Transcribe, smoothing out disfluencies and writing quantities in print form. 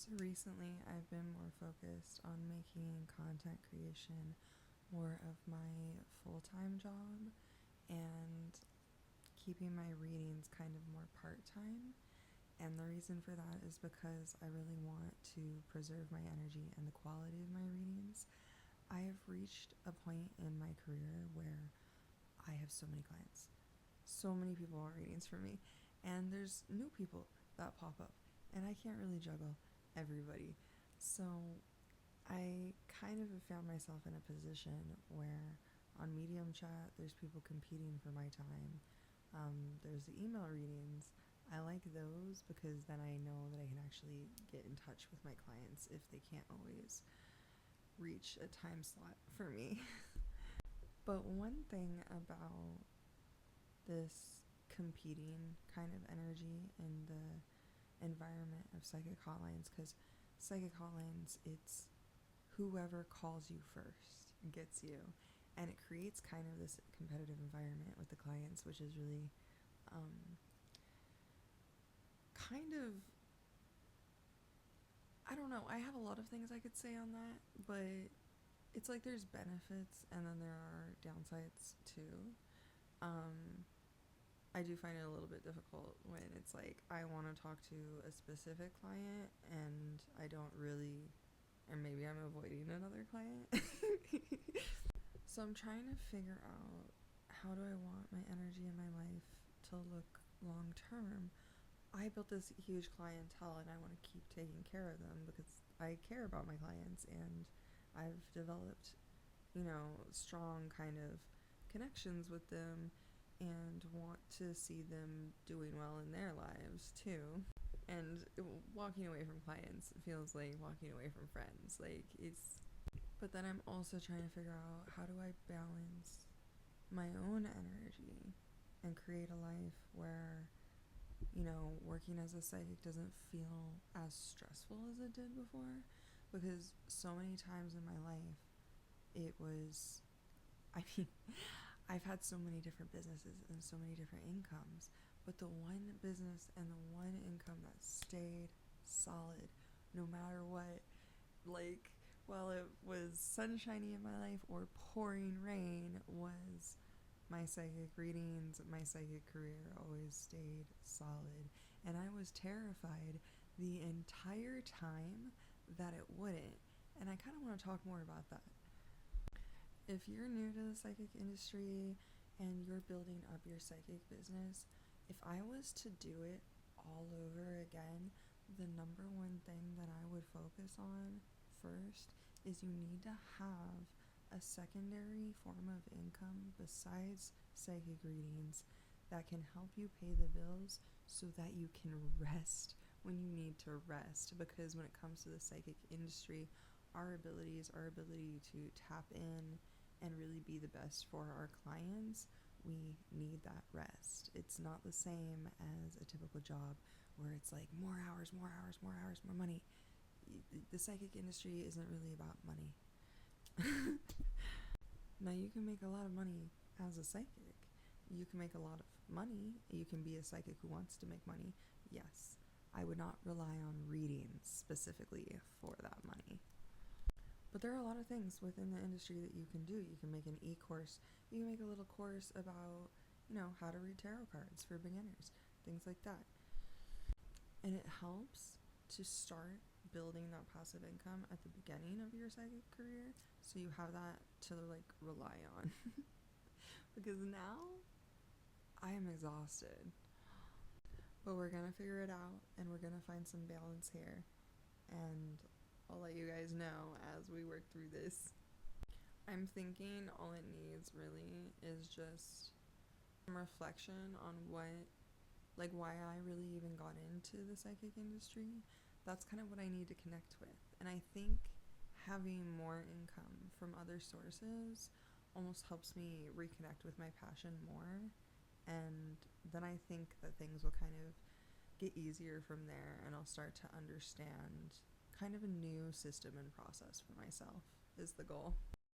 So recently I've been more focused on making content creation more of my full-time job and keeping my readings kind of more part-time. And the reason for that is because I really want to preserve my energy and the quality of my readings. I have reached a point in my career where I have so many clients. So many people want readings from me. And there's new people that pop up. And I can't really juggle everybody. So I kind of have found myself in a position where on Medium Chat, there's people competing for my time. There's the email readings. I like those because then I know that I can actually get in touch with my clients if they can't always reach a time slot for me. But one thing about this competing kind of energy in the environment of psychic hotlines, because psychic hotlines, it's whoever calls you first gets you, and it creates kind of this competitive environment with the clients, which is really kind of, I don't know, I have a lot of things I could say on that, but it's like there's benefits and then there are downsides too. I do find it a little bit difficult when it's like I want to talk to a specific client and I don't really, or maybe I'm avoiding another client. So I'm trying to figure out, how do I want my energy in my life to look long term? I built this huge clientele and I want to keep taking care of them because I care about my clients, and I've developed, strong kind of connections with them and want to see them doing well in their lives too. And walking away from clients feels like walking away from friends. But then I'm also trying to figure out, how do I balance my own energy and create a life where, working as a psychic doesn't feel as stressful as it did before. Because so many times in my life, it was, I mean, I've had so many different businesses and so many different incomes, but the one business and the one income that stayed solid no matter what, like, while it was sunshiny in my life or pouring rain, was my psychic readings. My psychic career always stayed solid, and I was terrified the entire time that it wouldn't. And I kind of want to talk more about that. If you're new to the psychic industry and you're building up your psychic business, if I was to do it all over again, the number one thing that I would focus on first is you need to have a secondary form of income besides psychic readings that can help you pay the bills so that you can rest when you need to rest. Because when it comes to the psychic industry, our ability to tap in and really be the best for our clients, we need that rest. It's not the same as a typical job where it's like more hours, more money. The psychic industry isn't really about money. Now, you can make a lot of money as a psychic. You can make a lot of money. You can be a psychic who wants to make money. Yes, I would not rely on readings specifically for that money. But there are a lot of things within the industry that you can do. You can make an e-course. You can make a little course about, how to read tarot cards for beginners, things like that. And it helps to start building that passive income at the beginning of your psychic career, so you have that to rely on. Because now I am exhausted. But we're gonna figure it out, and we're gonna find some balance here. And I'll let you guys know as we work through this. I'm thinking all it needs really is just some reflection on why I really even got into the psychic industry. That's kind of what I need to connect with. And I think having more income from other sources almost helps me reconnect with my passion more. And then I think that things will kind of get easier from there, and I'll start to understand kind of a new system and process for myself is the goal.